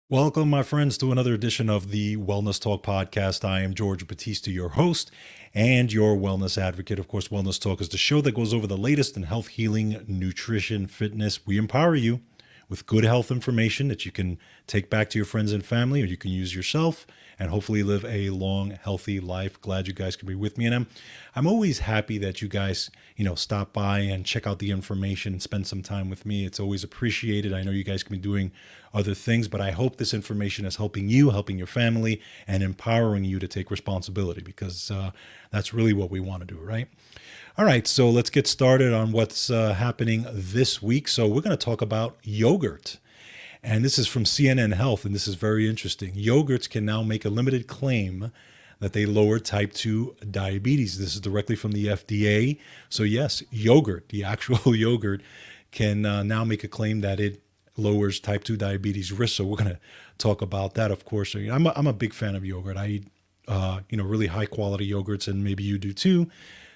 Welcome, my friends, to another edition of the Wellness Talk podcast. I am George Batista, your host and your wellness advocate. Of course, Wellness Talk is the show that goes over the latest in health, healing, nutrition, fitness. We empower you with good health information that you can take back to your friends and family, or you can use yourself and hopefully live a long, healthy life. Glad you guys can be with me. And I'm always happy that you guys, stop by and check out the information and spend some time with me. It's always appreciated. I know you guys can be doing other things, but I hope this information is helping you, helping your family, and empowering you to take responsibility, because that's really what we want to do, right? All right, so let's get started on what's happening this week. So we're going to talk about yogurt. And this is from CNN Health, and this is very interesting. Yogurts can now make a limited claim that they lower type 2 diabetes. This is directly from the FDA. So yes, yogurt, the actual yogurt, can now make a claim that it lowers type 2 diabetes risk. So we're going to talk about that, of course. I'm a big fan of yogurt. I eat, really high quality yogurts, and maybe you do too.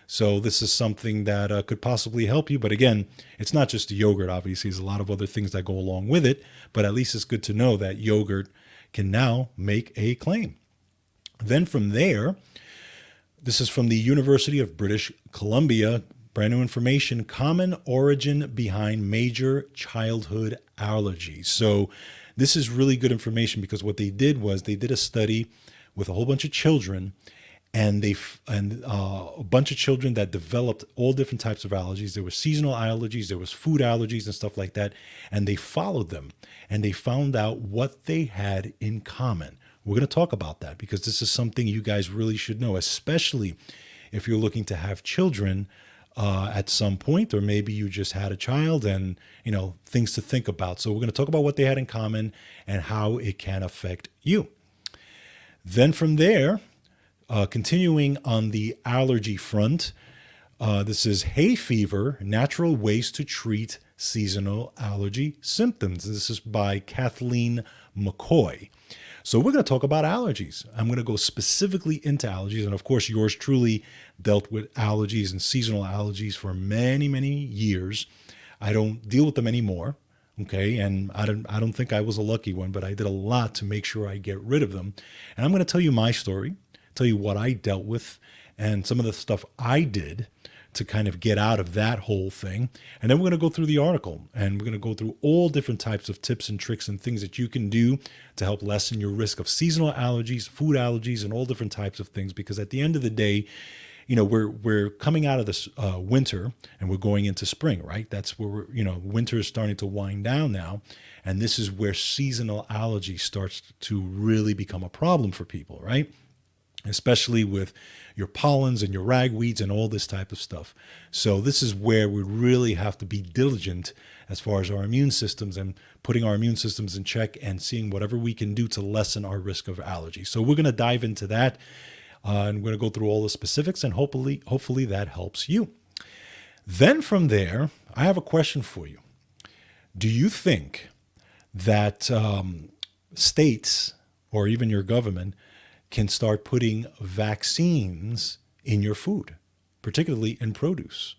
So this is something that could possibly help you. But again, it's not just the yogurt, obviously. There's a lot of other things that go along with it. But at least it's good to know that yogurt can now make a claim. Then from there, this is from the University of British Columbia. Brand new information: common origin behind major childhood allergies. So this is really good information, because what they did was they did a study with a whole bunch of children, and a bunch of children that developed all different types of allergies. There were seasonal allergies, there was food allergies and stuff like that. And they followed them, and they found out what they had in common. We're going to talk about that, because this is something you guys really should know, especially if you're looking to have children at some point, or maybe you just had a child, and, things to think about. So we're going to talk about what they had in common and how it can affect you. Then from there, continuing on the allergy front, this is hay fever, natural ways to treat seasonal allergy symptoms. This is by Kathleen McCoy. So we're going to talk about allergies. I'm going to go specifically into allergies. And of course, yours truly dealt with allergies and seasonal allergies for many, many years. I don't deal with them anymore. Okay. And I don't think I was a lucky one, but I did a lot to make sure I get rid of them. And I'm going to tell you my story, tell you what I dealt with, and some of the stuff I did to kind of get out of that whole thing. And then we're going to go through the article, and we're going to go through all different types of tips and tricks and things that you can do to help lessen your risk of seasonal allergies, food allergies, and all different types of things. Because at the end of the day, we're coming out of this winter, and we're going into spring, right? That's where winter is starting to wind down now. And this is where seasonal allergy starts to really become a problem for people, right? Especially with your pollens and your ragweeds and all this type of stuff. So this is where we really have to be diligent as far as our immune systems, and putting our immune systems in check and seeing whatever we can do to lessen our risk of allergy. So we're going to dive into that, and we're going to go through all the specifics, and hopefully that helps you. Then from there, I have a question for you. Do you think that states, or even your government, can start putting vaccines in your food, particularly in produce?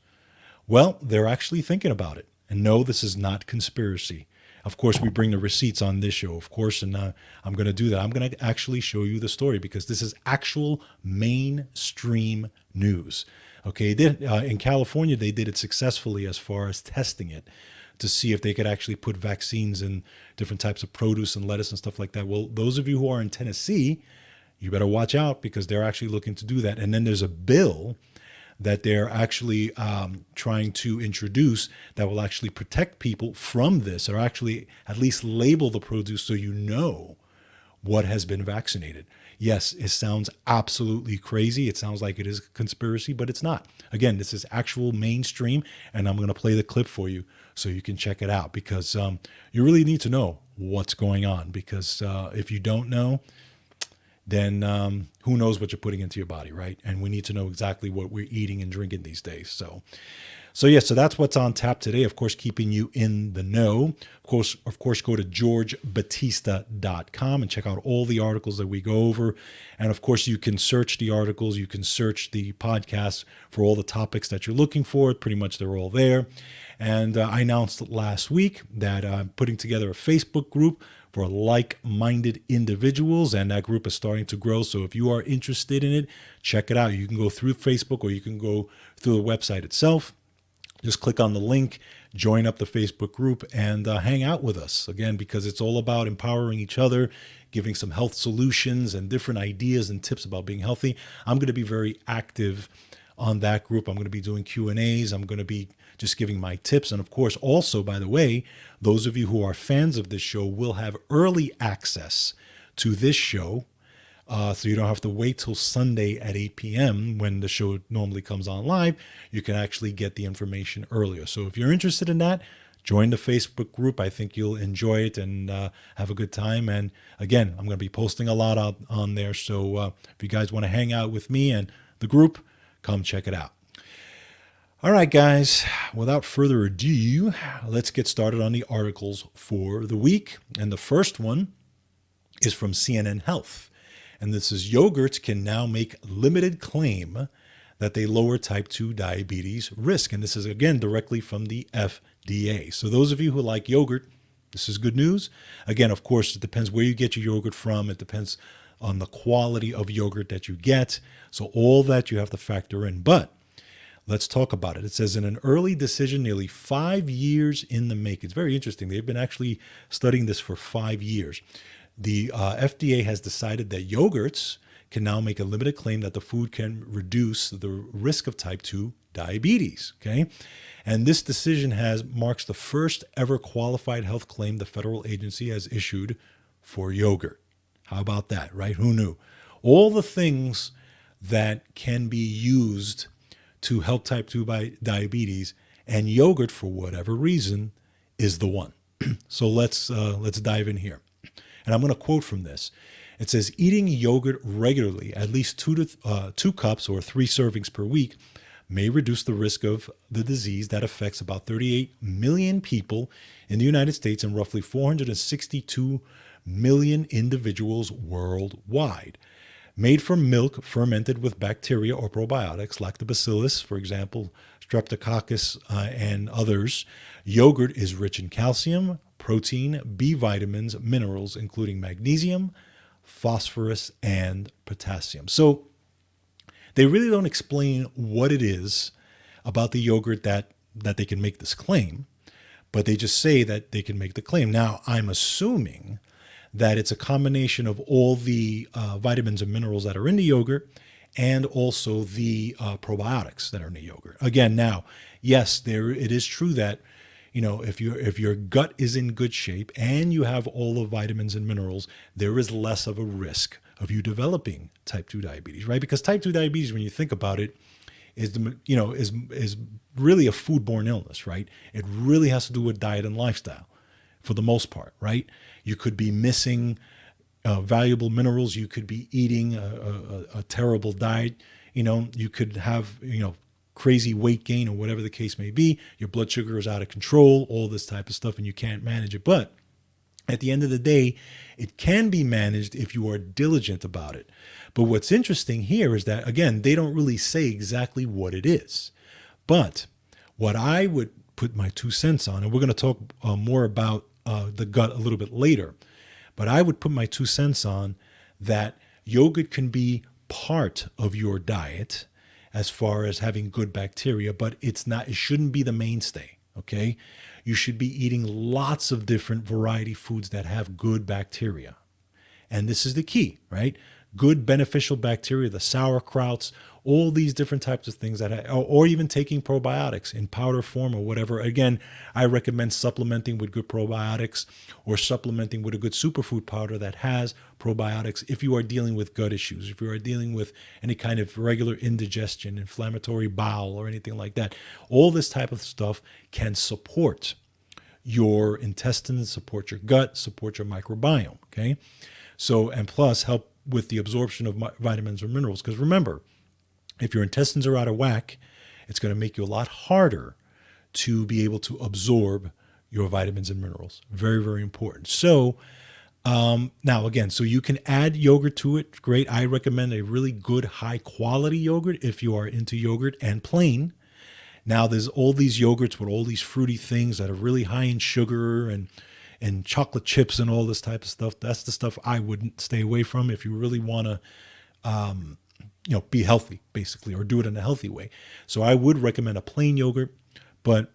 Well, they're actually thinking about it. And no, this is not conspiracy. Of course, we bring the receipts on this show, of course, and I'm going to do that. I'm going to actually show you the story, because this is actual mainstream news. Okay, in California, they did it successfully as far as testing it to see if they could actually put vaccines in different types of produce and lettuce and stuff like that. Well, those of you who are in Tennessee, you better watch out, because they're actually looking to do that. And then there's a bill that they're actually trying to introduce that will actually protect people from this, or actually at least label the produce so you know what has been vaccinated. Yes, it sounds absolutely crazy. It sounds like it is a conspiracy, but it's not. Again, this is actual mainstream, and I'm going to play the clip for you so you can check it out, because you really need to know what's going on, because if you don't know, then who knows what you're putting into your body, right? And we need to know exactly what we're eating and drinking these days. So that's what's on tap today. Of course, keeping you in the know. Of course, go to georgebatista.com and check out all the articles that we go over. And of course, you can search the articles. You can search the podcast for all the topics that you're looking for. Pretty much they're all there. And I announced last week that I'm putting together a Facebook group for like-minded individuals, and that group is starting to grow. So if you are interested in it, check it out. You can go through Facebook or you can go through the website itself. Just click on the link, join up the Facebook group, and hang out with us. Again, because it's all about empowering each other, giving some health solutions and different ideas and tips about being healthy. I'm going to be very active on that group. I'm going to be doing Q&As. I'm going to be just giving my tips. And of course, also, by the way, those of you who are fans of this show will have early access to this show. So you don't have to wait till Sunday at 8 p.m. when the show normally comes on live. You can actually get the information earlier. So if you're interested in that, join the Facebook group. I think you'll enjoy it and have a good time. And again, I'm going to be posting a lot on there. So if you guys want to hang out with me and the group, come check it out. All right, guys, without further ado, let's get started on the articles for the week. And the first one is from CNN Health. And this is yogurts can now make limited claim that they lower type 2 diabetes risk. And this is, again, directly from the FDA. So those of you who like yogurt, this is good news. Again, of course, it depends where you get your yogurt from. It depends on the quality of yogurt that you get. So all that you have to factor in. But let's talk about it. It says, in an early decision nearly 5 years in the make. It's very interesting. They've been actually studying this for 5 years. The FDA has decided that yogurts can now make a limited claim that the food can reduce the risk of type 2 diabetes. Okay, and this decision marks the first ever qualified health claim the federal agency has issued for yogurt. How about that, right? Who knew? All the things that can be used to help type 2 diabetes, and yogurt, for whatever reason, is the one. So let's dive in here. And I'm going to quote from this. It says, eating yogurt regularly, at least 2 cups or 3 servings per week, may reduce the risk of the disease that affects about 38 million people in the United States and roughly 462 million individuals worldwide. Made from milk fermented with bacteria or probiotics, lactobacillus, for example, streptococcus, and others, yogurt is rich in calcium, protein, B vitamins, minerals, including magnesium, phosphorus, and potassium. So they really don't explain what it is about the yogurt that they can make this claim, but they just say that they can make the claim. Now, I'm assuming that it's a combination of all the vitamins and minerals that are in the yogurt and also the probiotics that are in the yogurt. Again, now, yes, it is true that, you know, if your gut is in good shape and you have all the vitamins and minerals, there is less of a risk of you developing type 2 diabetes, right? Because type 2 diabetes, when you think about it, is really a foodborne illness, right? It really has to do with diet and lifestyle for the most part, right? You could be missing valuable minerals. You could be eating a terrible diet. You know, you could have, crazy weight gain or whatever the case may be. Your blood sugar is out of control, all this type of stuff, and you can't manage it. But at the end of the day, it can be managed if you are diligent about it. But what's interesting here is that, again, they don't really say exactly what it is. But what I would put my 2 cents on, and we're going to talk more about the gut a little bit later, but I would put my 2 cents on that yogurt can be part of your diet as far as having good bacteria, but it shouldn't be the mainstay, okay? You should be eating lots of different variety foods that have good bacteria. And this is the key, right? Good beneficial bacteria, the sauerkrauts, all these different types of things or even taking probiotics in powder form or whatever. Again, I recommend supplementing with good probiotics or supplementing with a good superfood powder that has probiotics if you are dealing with gut issues, if you are dealing with any kind of regular indigestion, inflammatory bowel, or anything like that. All this type of stuff can support your intestines, support your gut, support your microbiome, okay? So, and plus help with the absorption of vitamins or minerals. Because remember, if your intestines are out of whack, it's going to make you a lot harder to be able to absorb your vitamins and minerals. Very, very important. So now again, so you can add yogurt to it. Great. I recommend a really good high quality yogurt if you are into yogurt and plain. Now there's all these yogurts with all these fruity things that are really high in sugar and chocolate chips and all this type of stuff. That's the stuff I wouldn't stay away from if you really want to be healthy, basically, or do it in a healthy way. So I would recommend a plain yogurt, but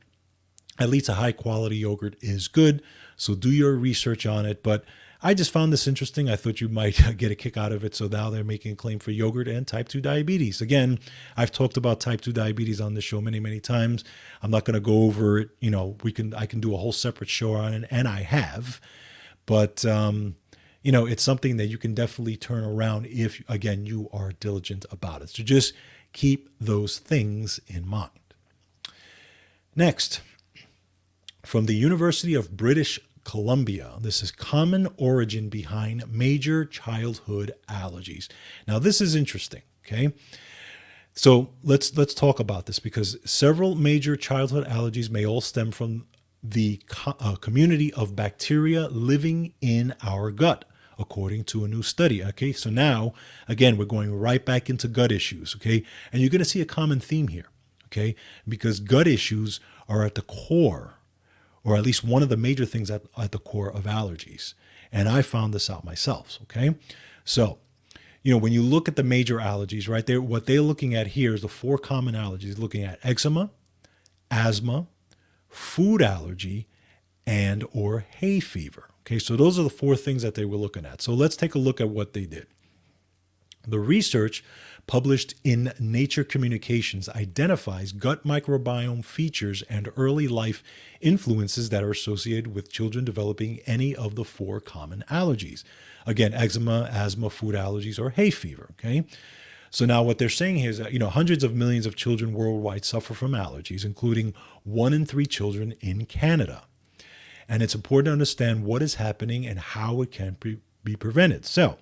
at least a high quality yogurt is good. So do your research on it. But I just found this interesting. I thought you might get a kick out of it. So now they're making a claim for yogurt and type 2 diabetes. Again, I've talked about type 2 diabetes on the show many, many times. I'm not going to go over it. I can do a whole separate show on it, and I have. But it's something that you can definitely turn around if, again, you are diligent about it. So just keep those things in mind. Next, from the University of British Columbia, this is common origin behind major childhood allergies. Now, this is interesting, okay? So let's talk about this, because several major childhood allergies may all stem from the community of bacteria living in our gut, according to a new study. Okay, so now, again, we're going right back into gut issues, okay? And you're going to see a common theme here, okay? Because gut issues are at the core, or at least one of the major things at the core of allergies. And I found this out myself, okay? So, when you look at the major allergies, right there, what they're looking at here is the 4 common allergies, looking at eczema, asthma, food allergy, and or hay fever. Okay, so those are the 4 things that they were looking at. So let's take a look at what they did. The research published in Nature Communications identifies gut microbiome features and early life influences that are associated with children developing any of the 4 common allergies. Again, eczema, asthma, food allergies, or hay fever. Okay. So now what they're saying here is that, hundreds of millions of children worldwide suffer from allergies, including 1 in 3 children in Canada. And it's important to understand what is happening and how it can be prevented. So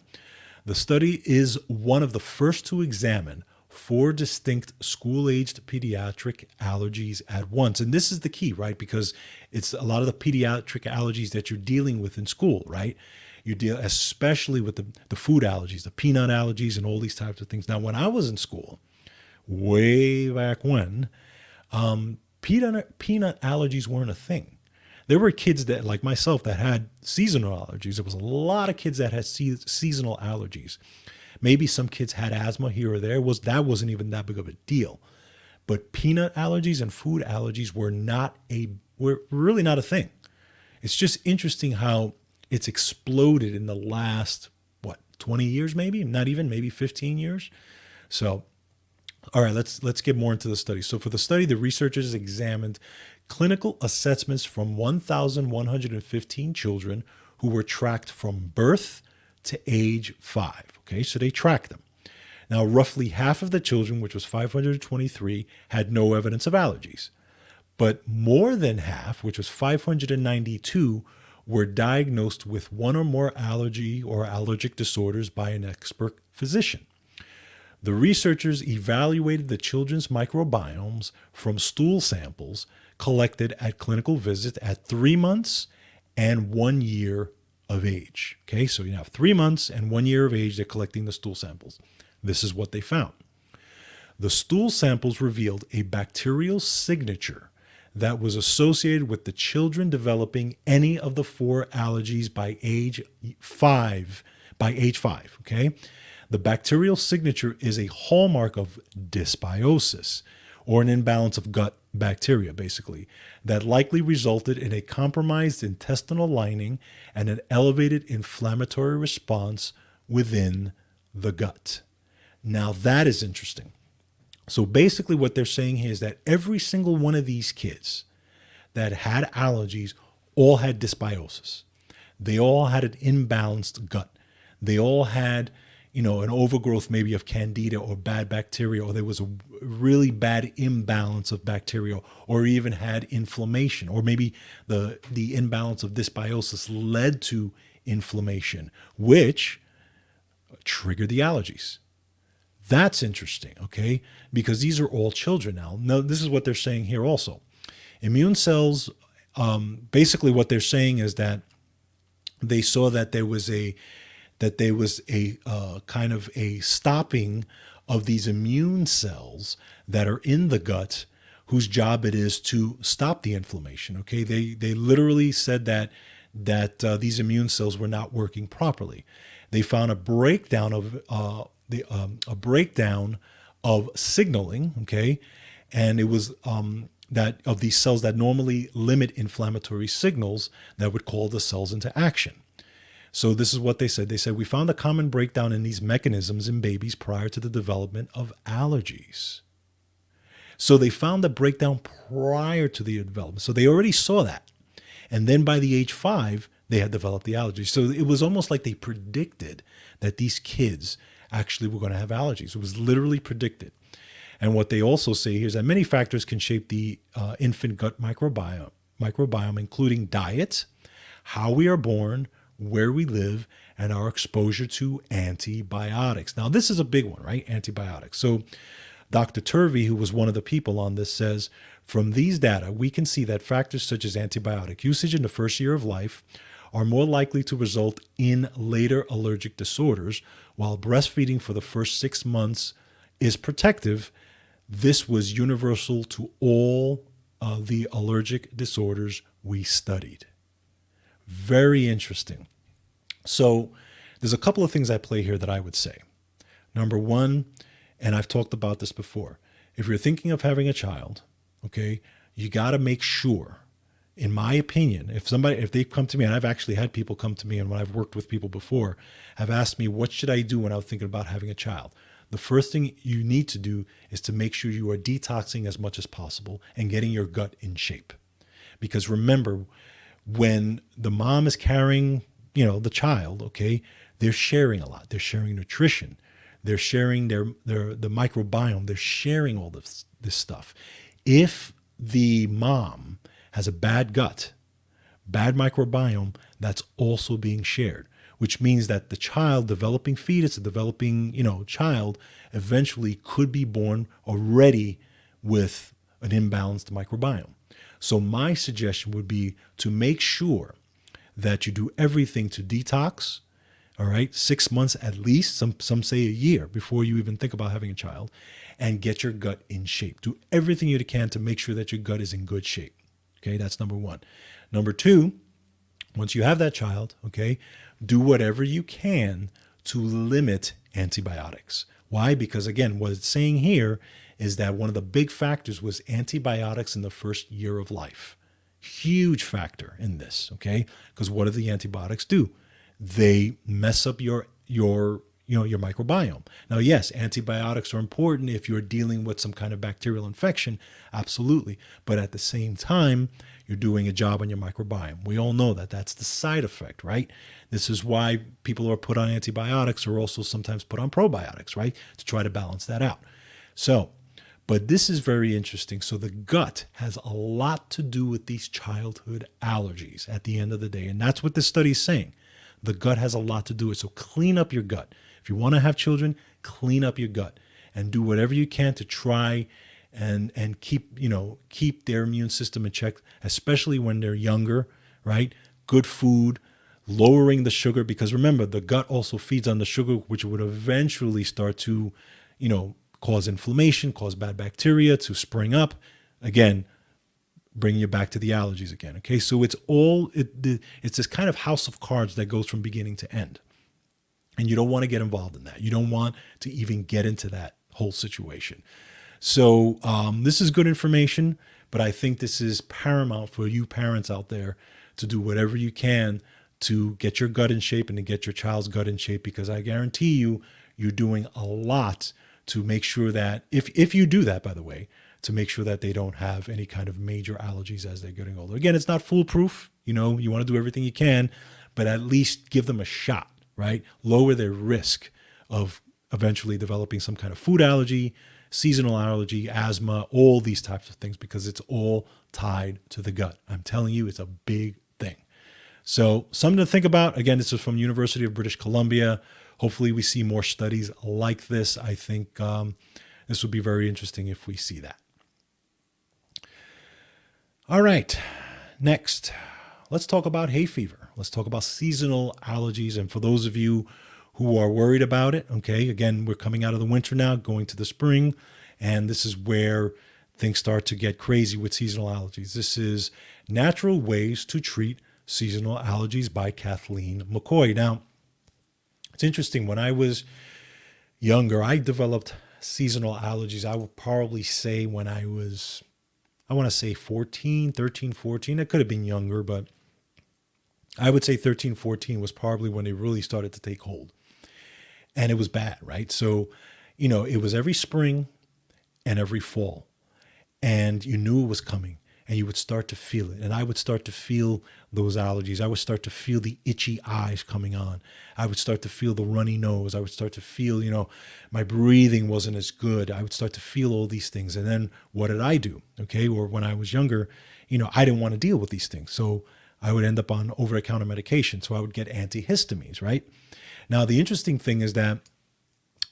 the study is one of the first to examine 4 distinct school-aged pediatric allergies at once. And this is the key, right? Because it's a lot of the pediatric allergies that you're dealing with in school, right? You deal especially with the food allergies, the peanut allergies, and all these types of things. Now, when I was in school, way back when, peanut allergies weren't a thing. There were kids that, like myself, that had seasonal allergies. There was a lot of kids that had seasonal allergies. Maybe some kids had asthma here or there. That wasn't even that big of a deal. But peanut allergies and food allergies were really not a thing. It's just interesting how it's exploded in the last, 20 years maybe? Not even, maybe 15 years. So, all right, let's get more into the study. So for the study, the researchers examined clinical assessments from 1,115 children who were tracked from birth to age 5. Okay, so they tracked them. Now, roughly half of the children, which was 523, had no evidence of allergies. But more than half, which was 592, were diagnosed with 1 or more allergy or allergic disorders by an expert physician. The researchers evaluated the children's microbiomes from stool samples collected at clinical visits at 3 months and 1 year of age. Okay, so you have 3 months and 1 year of age, they're collecting the stool samples. This is what they found. The stool samples revealed a bacterial signature that was associated with the children developing any of the 4 allergies by age 5. Okay? The bacterial signature is a hallmark of dysbiosis, or an imbalance of gut bacteria, basically, that likely resulted in a compromised intestinal lining and an elevated inflammatory response within the gut. Now that is interesting. So basically what they're saying here is that every single one of these kids that had allergies all had dysbiosis. They all had an imbalanced gut. They all had, an overgrowth maybe of candida or bad bacteria, or there was a really bad imbalance of bacteria, or even had inflammation, or maybe the imbalance of dysbiosis led to inflammation, which triggered the allergies. That's interesting, okay? Because these are all children now. No, this is what they're saying here also. Immune cells, basically what they're saying is that they saw that there was a kind of a stopping of these immune cells that are in the gut, whose job it is to stop the inflammation. Okay, they literally said that these immune cells were not working properly. They found a breakdown of signaling. Okay, and it was that of these cells that normally limit inflammatory signals that would call the cells into action. So this is what they said. They said, we found a common breakdown in these mechanisms in babies prior to the development of allergies. So they found the breakdown prior to the development. So they already saw that. And then by the age 5, they had developed the allergies. So it was almost like they predicted that these kids actually were going to have allergies. It was literally predicted. And what they also say here is that many factors can shape the infant gut microbiome, including diet, how we are born, where we live, and our exposure to antibiotics. Now, this is a big one, right? Antibiotics. So Dr. Turvey, who was one of the people on this, says, from these data, we can see that factors such as antibiotic usage in the first year of life are more likely to result in later allergic disorders, while breastfeeding for the first 6 months is protective. This was universal to all the allergic disorders we studied. Very interesting. So there's a couple of things at play here that I would say. Number one, and I've talked about this before, if you're thinking of having a child, okay, you got to make sure, in my opinion, if they come to me, and I've actually had people come to me, and when I've worked with people before, have asked me, what should I do when I was thinking about having a child? The first thing you need to do is to make sure you are detoxing as much as possible and getting your gut in shape. Because remember, when the mom is carrying, the child, okay, they're sharing a lot. They're sharing nutrition. They're sharing the microbiome. They're sharing all this stuff. If the mom has a bad gut, bad microbiome, that's also being shared, which means that the child, developing fetus, a developing, child, eventually could be born already with an imbalanced microbiome. So my suggestion would be to make sure that you do everything to detox, all right, 6 months at least, some say a year before you even think about having a child, and get your gut in shape. Do everything you can to make sure that your gut is in good shape. Okay, that's number one. Number two, once you have that child, okay, do whatever you can to limit antibiotics. Why? Because again, what it's saying here is that one of the big factors was antibiotics in the first year of life. Huge factor in this, okay? Because what do the antibiotics do? They mess up your microbiome. Now, yes, antibiotics are important if you're dealing with some kind of bacterial infection, absolutely. But at the same time, you're doing a job on your microbiome. We all know that that's the side effect, right? This is why people who are put on antibiotics are also sometimes put on probiotics, right? To try to balance that out. So, but this is very interesting. So the gut has a lot to do with these childhood allergies at the end of the day. And that's what this study is saying. The gut has a lot to do with it. So clean up your gut. If you want to have children, clean up your gut and do whatever you can to try and keep their immune system in check, especially when they're younger, right? Good food, lowering the sugar, because remember, the gut also feeds on the sugar, which would eventually start to, cause inflammation, cause bad bacteria to spring up. Again, bringing you back to the allergies again. Okay, so it's this kind of house of cards that goes from beginning to end. And you don't want to get involved in that. You don't want to even get into that whole situation. So this is good information, but I think this is paramount for you parents out there to do whatever you can to get your gut in shape and to get your child's gut in shape, because I guarantee you, you're doing a lot to make sure that, if you do that, by the way, to make sure that they don't have any kind of major allergies as they're getting older. Again, it's not foolproof. You want to do everything you can, but at least give them a shot, right? Lower their risk of eventually developing some kind of food allergy, seasonal allergy, asthma, all these types of things, because it's all tied to the gut. I'm telling you, it's a big thing. So something to think about. Again, this is from University of British Columbia. hopefully we see more studies like this. I think this would be very interesting if we see that. All right, next, let's talk about hay fever. Let's talk about seasonal allergies. And for those of you who are worried about it, okay, again, we're coming out of the winter now, going to the spring, and this is where things start to get crazy with seasonal allergies. This is Natural Ways to Treat Seasonal Allergies by Kathleen McCoy. Now, it's interesting. When I was younger, I developed seasonal allergies. I would probably say when I was, I want to say 13, 14. It could have been younger, but I would say 13, 14 was probably when they really started to take hold. And it was bad, right? So, it was every spring and every fall. And you knew it was coming, and you would start to feel it. And I would start to feel those allergies. I would start to feel the itchy eyes coming on. I would start to feel the runny nose. I would start to feel, my breathing wasn't as good. I would start to feel all these things. And then what did I do? Okay. Or when I was younger, I didn't want to deal with these things. So I would end up on over-the-counter medication. So I would get antihistamines, right? Now, the interesting thing is that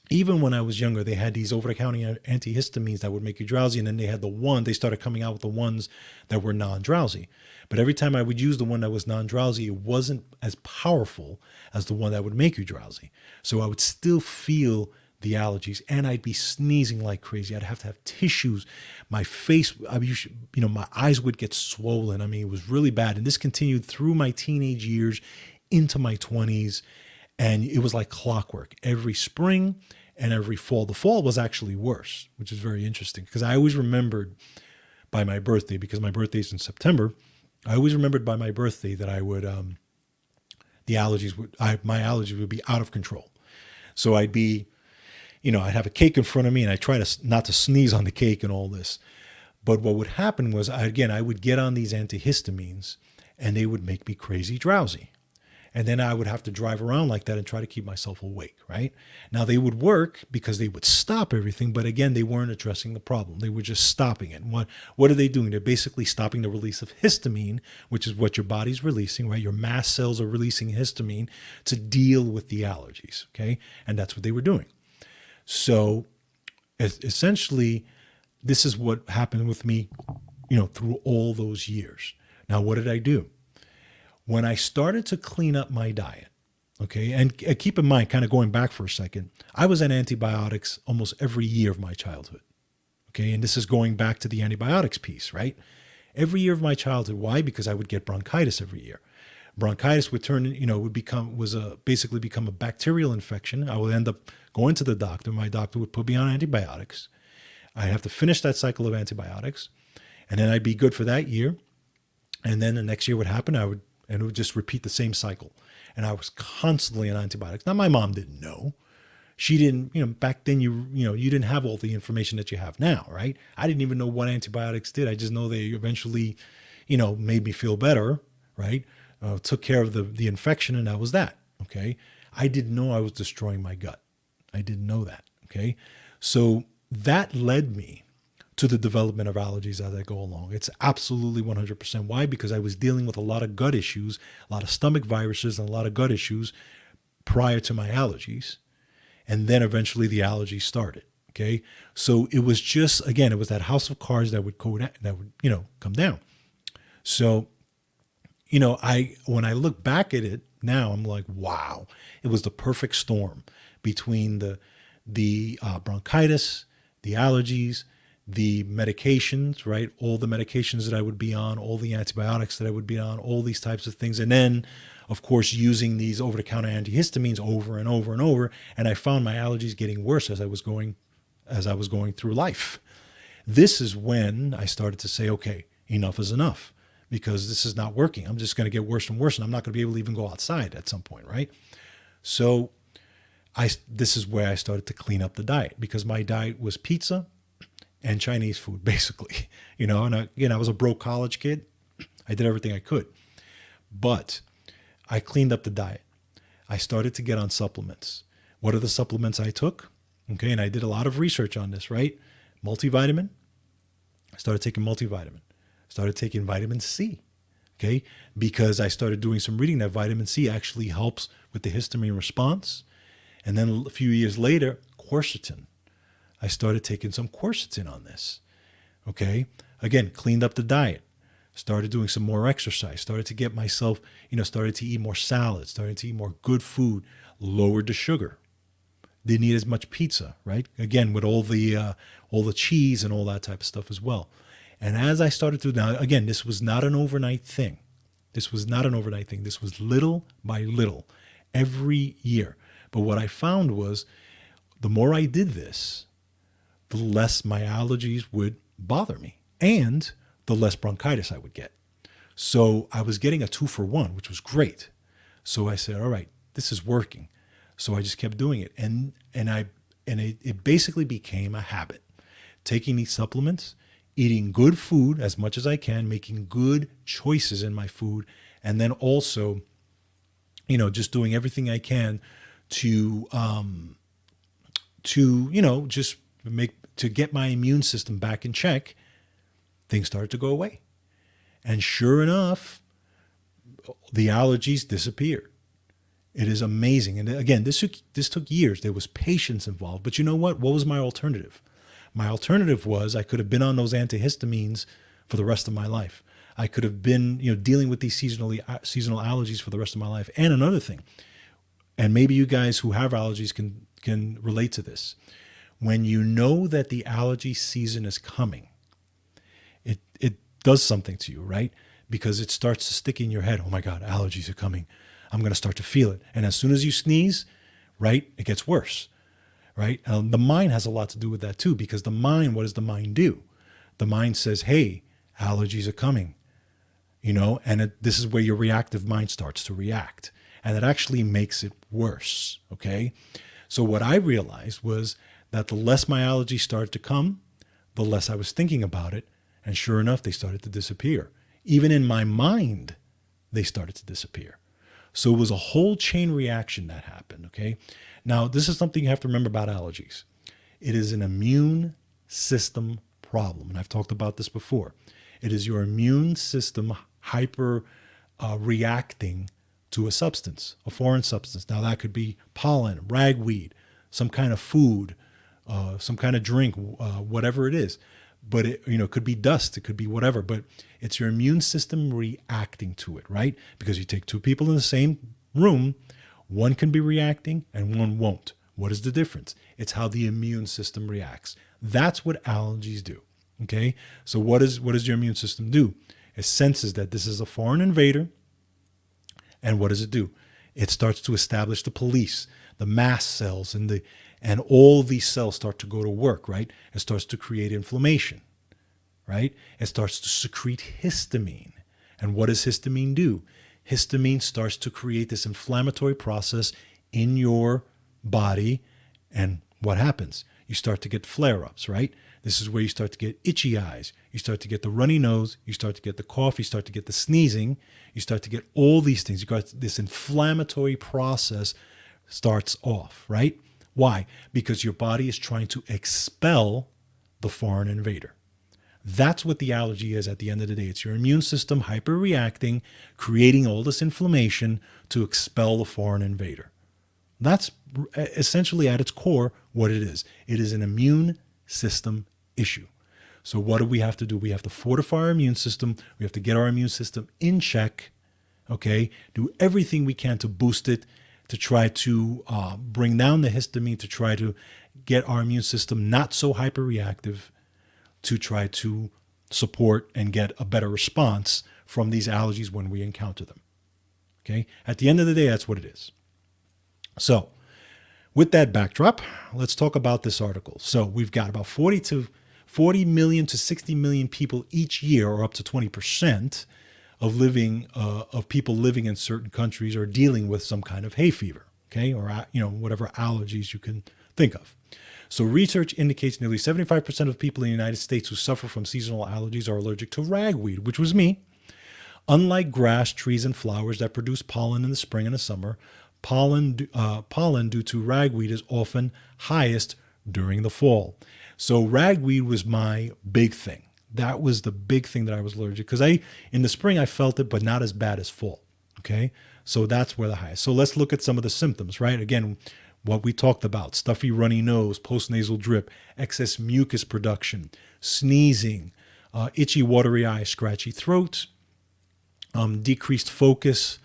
even when I was younger, they had these over-the-counter antihistamines that would make you drowsy. And then they started coming out with the ones that were non-drowsy. But every time I would use the one that was non-drowsy, it wasn't as powerful as the one that would make you drowsy. So I would still feel the allergies, and I'd be sneezing like crazy. I'd have to have tissues. My face, my eyes would get swollen. I mean, it was really bad. And this continued through my teenage years into my 20s. And it was like clockwork every spring and every fall. The fall was actually worse, which is very interesting because I always remembered by my birthday, because my birthday's in September. I always remembered by my birthday that I would, my allergies would be out of control. So I'd be, I'd have a cake in front of me and I try not to sneeze on the cake and all this. But what would happen was, I would get on these antihistamines and they would make me crazy drowsy. And then I would have to drive around like that and try to keep myself awake, right? Now, they would work because they would stop everything. But again, they weren't addressing the problem. They were just stopping it. And what are they doing? They're basically stopping the release of histamine, which is what your body's releasing, right? Your mast cells are releasing histamine to deal with the allergies, okay? And that's what they were doing. So essentially, this is what happened with me, through all those years. Now, what did I do? When I started to clean up my diet, okay, and keep in mind, kind of going back for a second, I was on antibiotics almost every year of my childhood, okay, and this is going back to the antibiotics piece, right? Every year of my childhood. Why? Because I would get bronchitis every year. Bronchitis would basically become a bacterial infection. I would end up going to the doctor. My doctor would put me on antibiotics. I'd have to finish that cycle of antibiotics, and then I'd be good for that year. And then the next year would happen. And it would just repeat the same cycle. And I was constantly on antibiotics. Now, my mom didn't know. She didn't, back then you didn't have all the information that you have now, right? I didn't even know what antibiotics did. I just know they eventually, made me feel better, right? Took care of the infection, and that was that, okay? I didn't know I was destroying my gut. I didn't know that, okay? So that led me to the development of allergies as I go along. It's absolutely 100%. Why? Because I was dealing with a lot of gut issues, a lot of stomach viruses and a lot of gut issues prior to my allergies. And then eventually the allergies started. Okay. So it was just, again, it was that house of cards that would come down. So, when I look back at it now, I'm like, wow, it was the perfect storm between the bronchitis, the allergies, the medications, right? All the medications that I would be on, all the antibiotics that I would be on, all these types of things. And then, of course, using these over-the-counter antihistamines over and over and over. And I found my allergies getting worse as I was going through life. This is when I started to say, okay, enough is enough, because this is not working. I'm just going to get worse and worse, and I'm not going to be able to even go outside at some point, right? So this is where I started to clean up the diet, because my diet was pizza and Chinese food, basically, and I was a broke college kid. I did everything I could, but I cleaned up the diet. I started to get on supplements. What are the supplements I took? Okay. And I did a lot of research on this, right? Multivitamin. I started taking multivitamin. Started taking vitamin C. Okay. Because I started doing some reading that vitamin C actually helps with the histamine response. And then a few years later, quercetin. I started taking some quercetin on this. Okay. Again, cleaned up the diet, started doing some more exercise, started to get myself, started to eat more salad, started to eat more good food, lowered the sugar. Didn't eat as much pizza, right? Again, with all the cheese and all that type of stuff as well. And as I started to, now again, this was not an overnight thing. This was little by little every year. But what I found was the more I did this, the less my allergies would bother me and the less bronchitis I would get. So I was getting a 2-for-1, which was great. So I said, all right, this is working. So I just kept doing it. And it basically became a habit. Taking these supplements, eating good food as much as I can, making good choices in my food, and then also, just doing everything I can to get my immune system back in check. Things started to go away. And sure enough, the allergies disappeared. It is amazing. And again, this took years. There was patience involved. But you know what? What was my alternative? My alternative was I could have been on those antihistamines for the rest of my life. I could have been, dealing with these seasonal allergies for the rest of my life. And another thing, and maybe you guys who have allergies can relate to this. When you know that the allergy season is coming, it does something to you, right? Because it starts to stick in your head. Oh my God, allergies are coming. I'm going to start to feel it. And as soon as you sneeze, right, it gets worse, right? The mind has a lot to do with that too, because the mind, what does the mind do? The mind says, hey, allergies are coming, and this is where your reactive mind starts to react. And it actually makes it worse, okay? So what I realized was that the less my allergies started to come, the less I was thinking about it. And sure enough, they started to disappear. Even in my mind, they started to disappear. So it was a whole chain reaction that happened, okay? Now, this is something you have to remember about allergies. It is an immune system problem. And I've talked about this before. It is your immune system hyper reacting to a substance, a foreign substance. Now, that could be pollen, ragweed, some kind of food, some kind of drink, whatever it is. But it could be dust, it could be whatever, but it's your immune system reacting to it, right? Because you take two people in the same room, one can be reacting and one won't. What is the difference? It's how the immune system reacts. That's what allergies do, okay? So what does your immune system do? It senses that this is a foreign invader, and what does it do? It starts to establish the police, the mast cells, and all these cells start to go to work, right? It starts to create inflammation, right? It starts to secrete histamine. And what does histamine do? Histamine starts to create this inflammatory process in your body. And what happens? You start to get flare-ups, right? This is where you start to get itchy eyes. You start to get the runny nose. You start to get the cough. You start to get the sneezing. You start to get all these things. You got this inflammatory process starts off, right? Why? Because your body is trying to expel the foreign invader. That's what the allergy is at the end of the day. It's your immune system hyperreacting, creating all this inflammation to expel the foreign invader. That's essentially at its core what it is. It is an immune system issue. So what do we have to do? We have to fortify our immune system. We have to get our immune system in check, okay? Do everything we can to boost it, to try to bring down the histamine, to try to get our immune system not so hyperreactive, to try to support and get a better response from these allergies when we encounter them. Okay? At the end of the day, that's what it is. So with that backdrop, let's talk about this article. So we've got about 40 million to 60 million people each year, or up to 20%, of people living in certain countries are dealing with some kind of hay fever, okay, or whatever allergies you can think of. So research indicates nearly 75% of people in the United States who suffer from seasonal allergies are allergic to ragweed, which was me. Unlike grass, trees, and flowers that produce pollen in the spring and the summer, pollen due to ragweed is often highest during the fall. So ragweed was my big thing. That was the big thing that I was allergic, because in the spring I felt it, but not as bad as fall. Okay, so that's where the highest. So let's look at some of the symptoms, right? Again, what we talked about: stuffy, runny nose, postnasal drip, excess mucus production, sneezing, itchy, watery eyes, scratchy throat, decreased focus,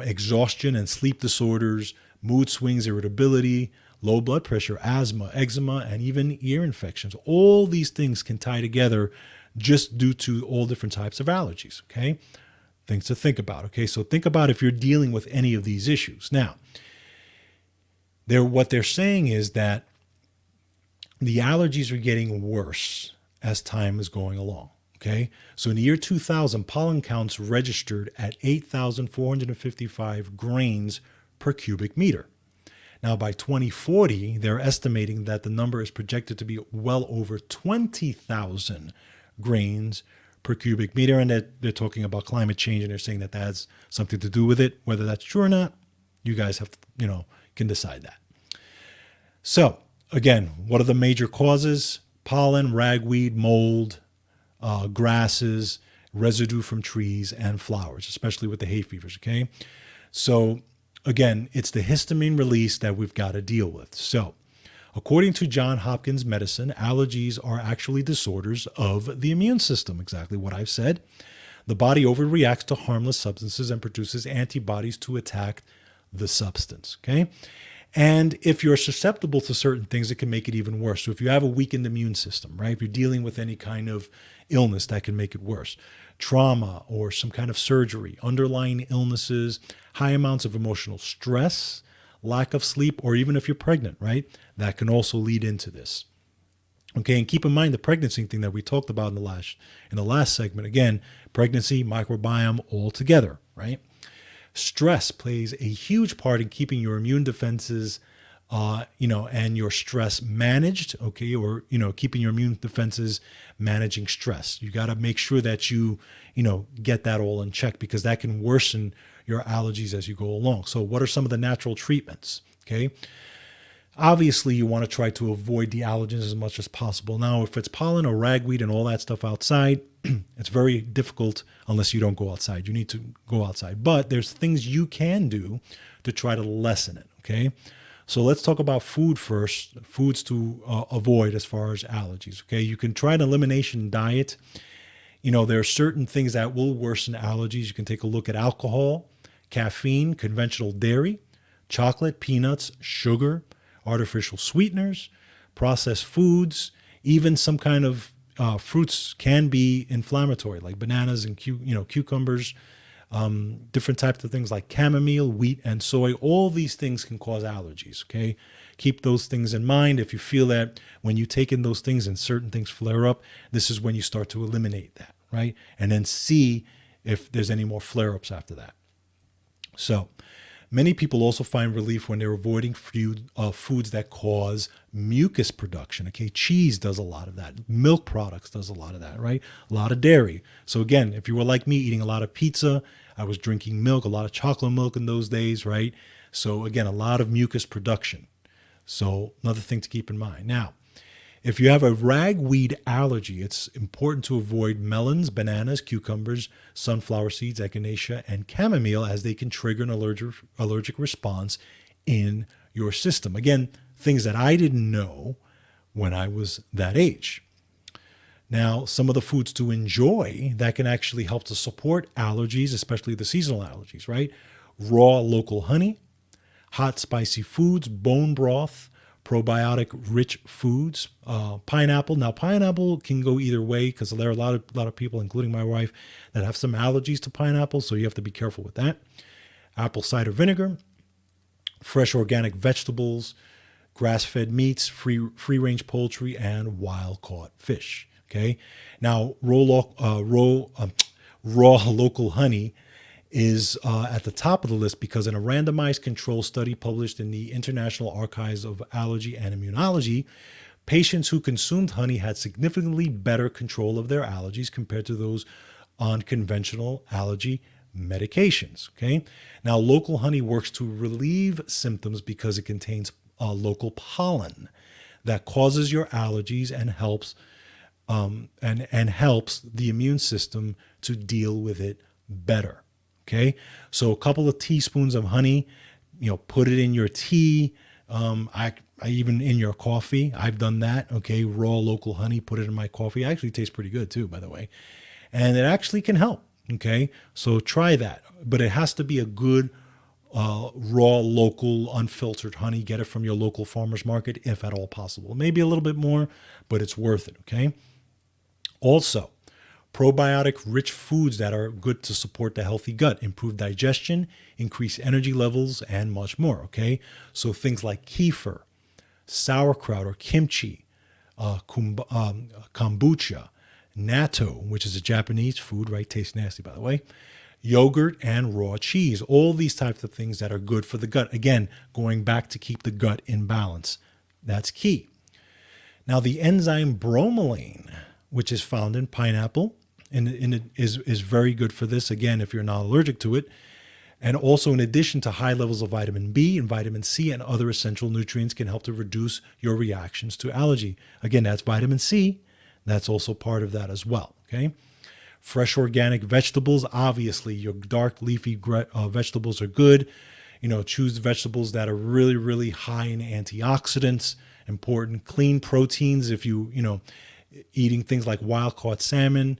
exhaustion and sleep disorders, mood swings, irritability, low blood pressure, asthma, eczema, and even ear infections. All these things can tie together just due to all different types of allergies, okay? Things to think about, okay? So think about if you're dealing with any of these issues. Now, what they're saying is that the allergies are getting worse as time is going along. Okay, so in the year 2000, pollen counts registered at 8,455 grains per cubic meter. Now, by 2040, they're estimating that the number is projected to be well over 20,000 grains per cubic meter. And they're talking about climate change, and they're saying that has something to do with it. Whether that's true or not, you guys have to, can decide that. So, again, what are the major causes? Pollen, ragweed, mold, grasses, residue from trees, and flowers, especially with the hay fevers, okay? So, again, it's the histamine release that we've got to deal with. So, according to Johns Hopkins Medicine, allergies are actually disorders of the immune system, exactly what I've said. The body overreacts to harmless substances and produces antibodies to attack the substance, okay? And if you're susceptible to certain things, it can make it even worse. So if you have a weakened immune system, right? If you're dealing with any kind of illness, that can make it worse. Trauma or some kind of surgery, underlying illnesses, high amounts of emotional stress, lack of sleep, or even if you're pregnant, right? That can also lead into this. Okay, and keep in mind the pregnancy thing that we talked about in the last segment. Again, pregnancy, microbiome, all together, right? Stress plays a huge part in keeping your immune defenses, and your stress managed, okay, or, keeping your immune defenses managing stress. You got to make sure that you get that all in check, because that can worsen your allergies as you go along. So what are some of the natural treatments? Okay. Obviously, you want to try to avoid the allergens as much as possible. Now, if it's pollen or ragweed and all that stuff outside, it's very difficult unless you don't go outside. You need to go outside. But there's things you can do to try to lessen it, okay? So let's talk about food first, foods to avoid as far as allergies, okay? You can try an elimination diet. There are certain things that will worsen allergies. You can take a look at alcohol, caffeine, conventional dairy, chocolate, peanuts, sugar, artificial sweeteners, processed foods, even some kind of fruits can be inflammatory, like bananas and cucumbers, different types of things like chamomile, wheat, and soy. All these things can cause allergies, okay? Keep those things in mind. If you feel that when you take in those things and certain things flare up, this is when you start to eliminate that, right? And then see if there's any more flare-ups after that. So, many people also find relief when they're avoiding foods that cause mucus production. Okay, cheese does a lot of that. Milk products does a lot of that, right? A lot of dairy. So again, if you were like me, eating a lot of pizza, I was drinking milk, a lot of chocolate milk in those days, right? So again, a lot of mucus production. So another thing to keep in mind. Now, if you have a ragweed allergy, it's important to avoid melons, bananas, cucumbers, sunflower seeds, echinacea, and chamomile, as they can trigger an allergic response in your system. Again, things that I didn't know when I was that age. Now, some of the foods to enjoy that can actually help to support allergies, especially the seasonal allergies, right? Raw local honey, hot spicy foods, bone broth, probiotic-rich foods, pineapple. Now, pineapple can go either way, because there are a lot of people, including my wife, that have some allergies to pineapple, so you have to be careful with that. Apple cider vinegar, fresh organic vegetables, grass-fed meats, free-range poultry, and wild-caught fish. Okay. Now, raw local honey is at the top of the list, because in a randomized control study published in the International Archives of Allergy and Immunology, patients who consumed honey had significantly better control of their allergies compared to those on conventional allergy medications. Okay. Now, local honey works to relieve symptoms because it contains local pollen that causes your allergies and helps helps the immune system to deal with it better. Okay, so a couple of teaspoons of honey, put it in your tea, I even in your coffee, I've done that. Okay, raw local honey, put it in my coffee. Actually tastes pretty good too, by the way, and it actually can help. Okay, so try that, but it has to be a good raw, local, unfiltered honey. Get it from your local farmer's market if at all possible. Maybe a little bit more, but it's worth it. Okay. Also, probiotic rich foods that are good to support the healthy gut, improve digestion, increase energy levels, and much more. Okay. So things like kefir, sauerkraut or kimchi, kombucha, natto, which is a Japanese food, right? Tastes nasty, by the way. Yogurt and raw cheese, all these types of things that are good for the gut. Again, going back to keep the gut in balance. That's key. Now, the enzyme bromelain, which is found in pineapple, and it is very good for this, again, if you're not allergic to it. And also, in addition to high levels of vitamin B and vitamin C and other essential nutrients, can help to reduce your reactions to allergy. Again, that's vitamin C. That's also part of that as well, okay? Fresh organic vegetables, obviously, your dark leafy vegetables are good. Choose vegetables that are really, really high in antioxidants, important. Clean proteins, if eating things like wild-caught salmon,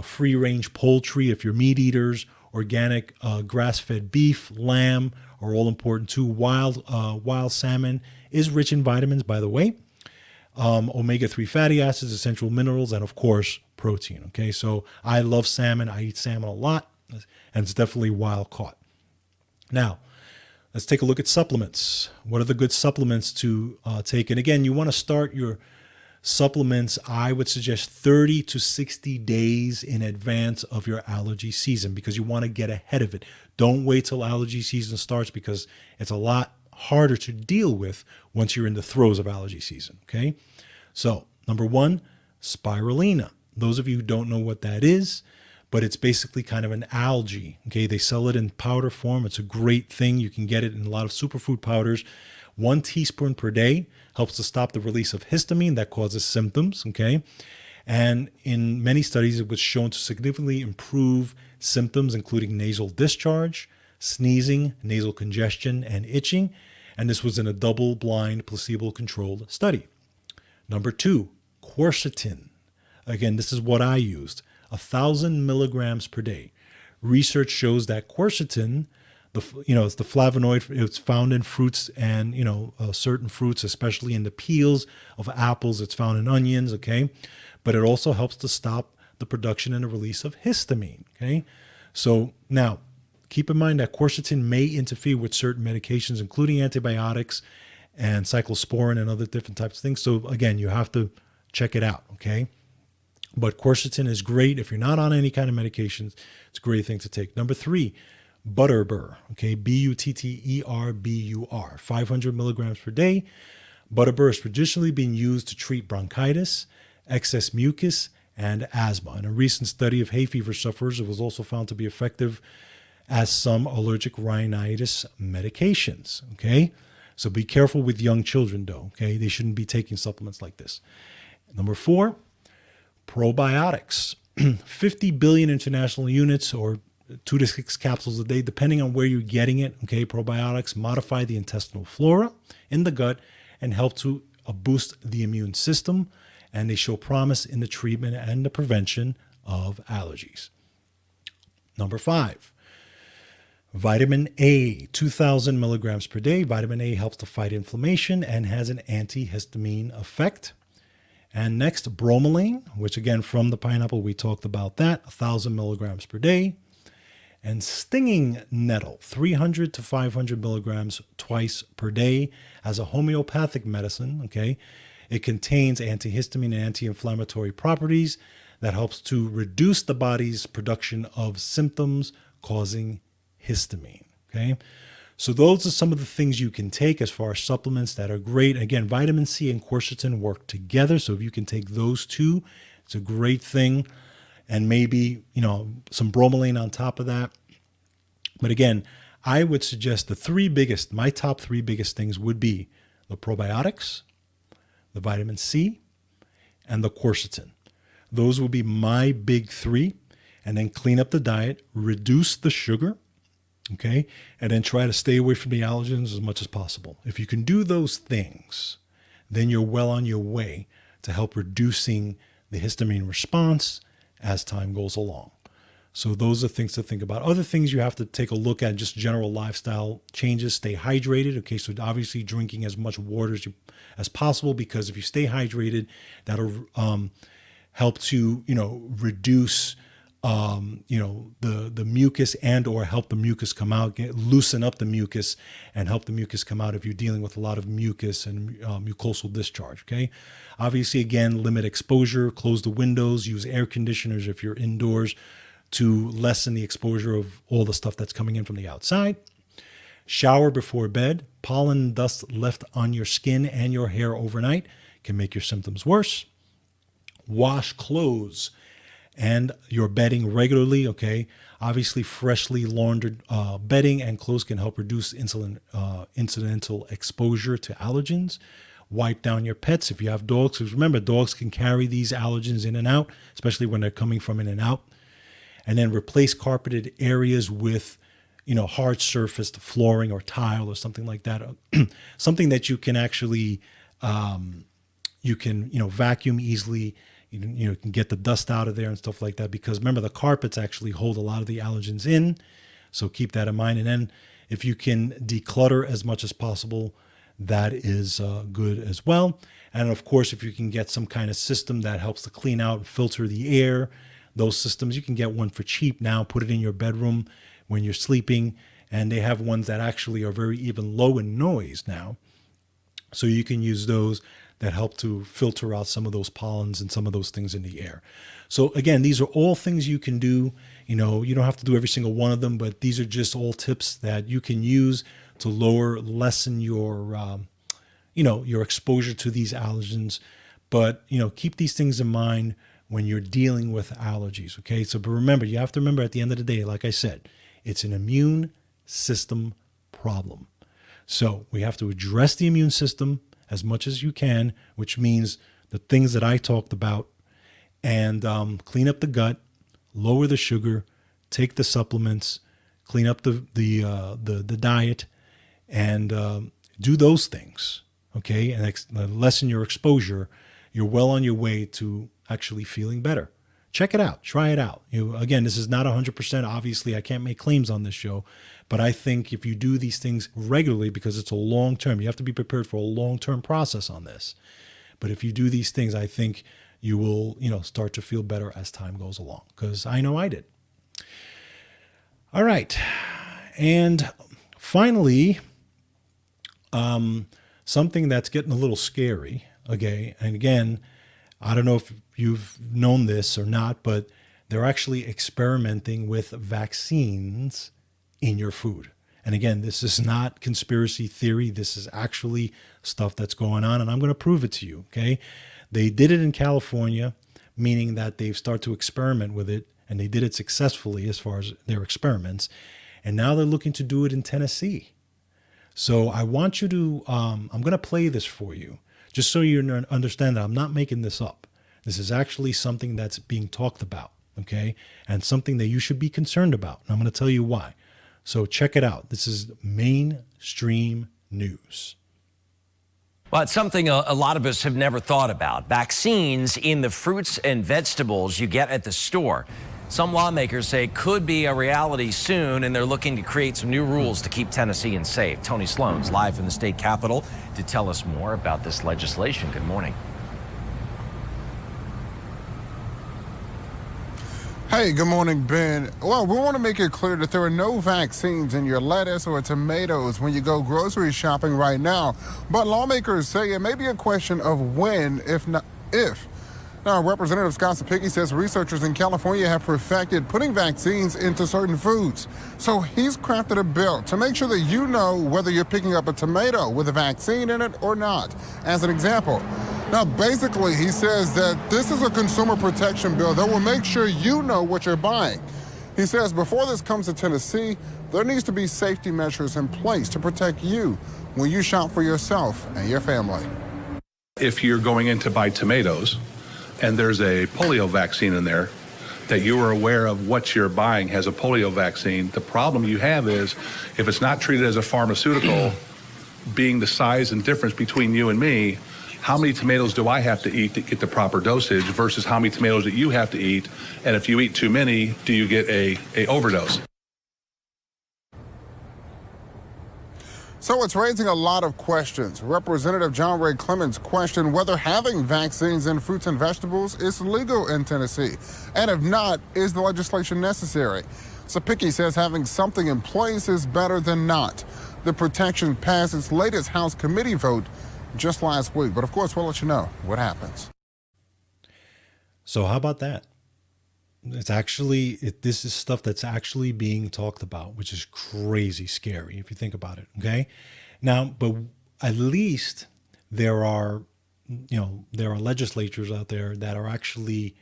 free-range poultry, if you're meat eaters, organic grass-fed beef, lamb are all important too. Wild salmon is rich in vitamins, by the way. Omega-3 fatty acids, essential minerals, and of course, protein. Okay, so I love salmon. I eat salmon a lot, and it's definitely wild caught. Now, let's take a look at supplements. What are the good supplements to take? And again, you want to start your supplements, I would suggest 30 to 60 days in advance of your allergy season, because you want to get ahead of it. Don't wait till allergy season starts, because it's a lot harder to deal with once you're in the throes of allergy season. Okay, so number one, spirulina. Those of you who don't know what that is, but it's basically kind of an algae. Okay, they sell it in powder form. It's a great thing. You can get it in a lot of superfood powders. 1 teaspoon per day helps to stop the release of histamine that causes symptoms. Okay, and in many studies, it was shown to significantly improve symptoms, including nasal discharge, sneezing, nasal congestion, and itching. And this was in a double-blind, placebo-controlled study. Number 2, quercetin. Again, this is what I used, 1,000 milligrams per day. Research shows that quercetin, it's the flavonoid. It's found in fruits and, certain fruits, especially in the peels of apples. It's found in onions, okay? But it also helps to stop the production and the release of histamine, okay? So now, keep in mind that quercetin may interfere with certain medications, including antibiotics and cyclosporin and other different types of things. So again, you have to check it out, okay? But quercetin is great. If you're not on any kind of medications, it's a great thing to take. Number 3, butterbur, okay? Butterbur, 500 milligrams per day. Butterbur has traditionally been used to treat bronchitis, excess mucus, and asthma. In a recent study of hay fever sufferers, it was also found to be effective as some allergic rhinitis medications, okay? So be careful with young children, though, okay? They shouldn't be taking supplements like this. Number 4, probiotics. 50 billion international units, or 2 to 6 capsules a day, depending on where you're getting it, okay? Probiotics modify the intestinal flora in the gut and help to boost the immune system, and they show promise in the treatment and the prevention of allergies. Number 5, vitamin A, 2,000 milligrams per day. Vitamin A helps to fight inflammation and has an antihistamine effect. And next, bromelain, which again, from the pineapple, we talked about that, 1,000 milligrams per day. And stinging nettle, 300 to 500 milligrams twice per day as a homeopathic medicine, okay? It contains antihistamine and anti-inflammatory properties that helps to reduce the body's production of symptoms causing histamine, okay? So those are some of the things you can take as far as supplements that are great. Again, vitamin C and quercetin work together. So if you can take those two, it's a great thing. And maybe, some bromelain on top of that. But again, I would suggest my top 3 biggest things would be the probiotics, the vitamin C, and the quercetin. Those would be my big 3. And then clean up the diet, reduce the sugar, Okay. And then try to stay away from the allergens as much as possible. If you can do those things, then you're well on your way to help reducing the histamine response as time goes along. So those are things to think about. Other things you have to take a look at, just general lifestyle changes. Stay hydrated. Okay, so obviously drinking as much water as possible, because if you stay hydrated, that'll help to reduce the mucus, and or help the mucus come out, loosen up the mucus and help the mucus come out if you're dealing with a lot of mucus and mucosal discharge. Okay, obviously, again, limit exposure, close the windows, use air conditioners if you're indoors to lessen the exposure of all the stuff that's coming in from the outside. Shower before bed. Pollen and dust left on your skin and your hair overnight can make your symptoms worse. Wash clothes and your bedding regularly. Okay, obviously freshly laundered bedding and clothes can help reduce incidental exposure to allergens. Wipe down your pets if you have dogs, because remember, dogs can carry these allergens in and out, especially when they're coming from in and out. And then replace carpeted areas with hard surfaced flooring or tile or something like that. Something that you can actually vacuum easily. You can get the dust out of there and stuff like that, because remember, the carpets actually hold a lot of the allergens in. So keep that in mind. And then if you can declutter as much as possible, that is good as well. And of course, if you can get some kind of system that helps to clean out and filter the air, those systems, you can get one for cheap now, put it in your bedroom when you're sleeping. And they have ones that actually are very even low in noise now. So you can use those that help to filter out some of those pollens and some of those things in the air. So again, these are all things you can do. You don't have to do every single one of them, but these are just all tips that you can use to lessen your, your exposure to these allergens. But, keep these things in mind when you're dealing with allergies. Okay. So, but remember, you have to remember at the end of the day, like I said, it's an immune system problem. So we have to address the immune system as much as you can, which means the things that I talked about, and clean up the gut, lower the sugar, take the supplements, clean up the diet, and do those things. Okay, and lessen your exposure. You're well on your way to actually feeling better. Check it out. Try it out. Again, this is not 100%. Obviously, I can't make claims on this show, but I think if you do these things regularly, because it's a long term, you have to be prepared for a long-term process on this. But if you do these things, I think you will, start to feel better as time goes along, because I know I did. All right. And finally, something that's getting a little scary. Okay. And again, I don't know if you've known this or not, but they're actually experimenting with vaccines in your food. And again, this is not conspiracy theory. This is actually stuff that's going on, and I'm going to prove it to you. Okay. They did it in California, meaning that they've started to experiment with it, and they did it successfully as far as their experiments. And now they're looking to do it in Tennessee. So I want you to, I'm going to play this for you, just so you understand that I'm not making this up. This is actually something that's being talked about, okay? And something that you should be concerned about. And I'm going to tell you why. So check it out. This is mainstream news. Well, it's something a lot of us have never thought about. Vaccines in the fruits and vegetables you get at the store. Some lawmakers say it could be a reality soon, and they're looking to create some new rules to keep Tennesseans safe. Tony Sloan's live from the state capitol to tell us more about this legislation. Good morning. Hey, good morning, Ben. Well, we want to make it clear that there are no vaccines in your lettuce or tomatoes when you go grocery shopping right now. But lawmakers say it may be a question of when, if not if. Now, Representative Scott Sapicki says researchers in California have perfected putting vaccines into certain foods. So he's crafted a bill to make sure that you know whether you're picking up a tomato with a vaccine in it or not. As an example, now basically he says that this is a consumer protection bill that will make sure you know what you're buying. He says before this comes to Tennessee, there needs to be safety measures in place to protect you when you shop for yourself and your family. If you're going in to buy tomatoes, and there's a polio vaccine in there, that you are aware of what you're buying has a polio vaccine. The problem you have is if it's not treated as a pharmaceutical, being the size and difference between you and me, how many tomatoes do I have to eat to get the proper dosage versus how many tomatoes that you have to eat? And if you eat too many, do you get a overdose? So it's raising a lot of questions. Representative John Ray Clements questioned whether having vaccines in fruits and vegetables is legal in Tennessee. And if not, is the legislation necessary? Sapicki says having something in place is better than not. The protection passed its latest House committee vote just last week. But of course, we'll let you know what happens. So how about that? It's actually, this is stuff that's actually being talked about, which is crazy scary if you think about it. Okay. Now, but at least there are legislatures out there that are actually,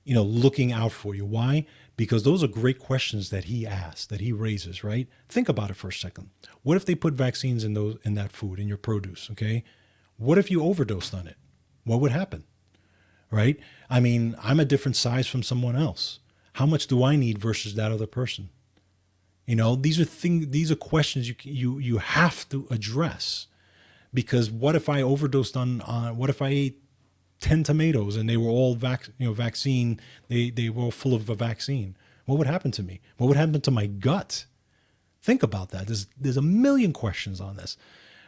looking out for you. Why? Because those are great questions that he asks, that he raises, right? Think about it for a second. What if they put vaccines in that food, in your produce? Okay. What if you overdosed on it? What would happen? Right? I mean, I'm a different size from someone else. How much do I need versus that other person? These are questions you have to address, because what if I overdosed on what if I ate 10 tomatoes and they were all vaccine, they were all full of a vaccine? What would happen to me? What would happen to my gut? Think about that. There's a million questions on this.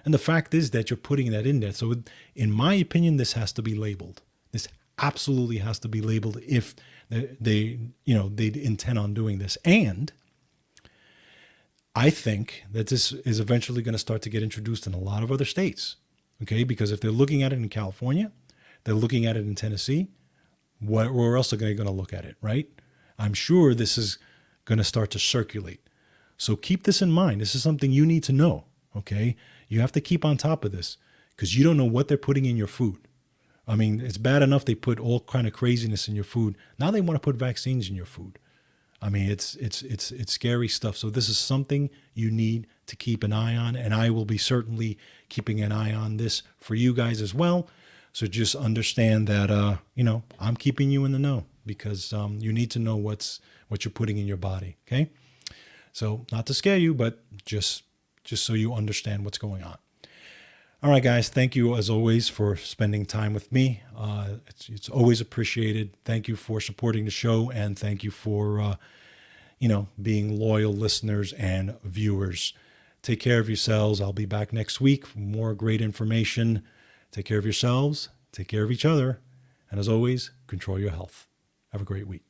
And the fact is that you're putting that in there. So in my opinion, this has to be labeled. This absolutely has to be labeled if they intend on doing this. And I think that this is eventually going to start to get introduced in a lot of other states. Okay, because if they're looking at it in California, they're looking at it in Tennessee, where else are they going to look at it, right? I'm sure this is going to start to circulate. So keep this in mind. This is something you need to know, okay? You have to keep on top of this because you don't know what they're putting in your food. I mean, it's bad enough they put all kind of craziness in your food. Now they want to put vaccines in your food. I mean, it's scary stuff. So this is something you need to keep an eye on, and I will be certainly keeping an eye on this for you guys as well. So just understand that I'm keeping you in the know, because you need to know what you're putting in your body. Okay, so not to scare you, but just so you understand what's going on. All right, guys, thank you as always for spending time with me. It's always appreciated. Thank you for supporting the show, and thank you for being loyal listeners and viewers. Take care of yourselves. I'll be back next week for more great information. Take care of yourselves, take care of each other, and as always, control your health. Have a great week.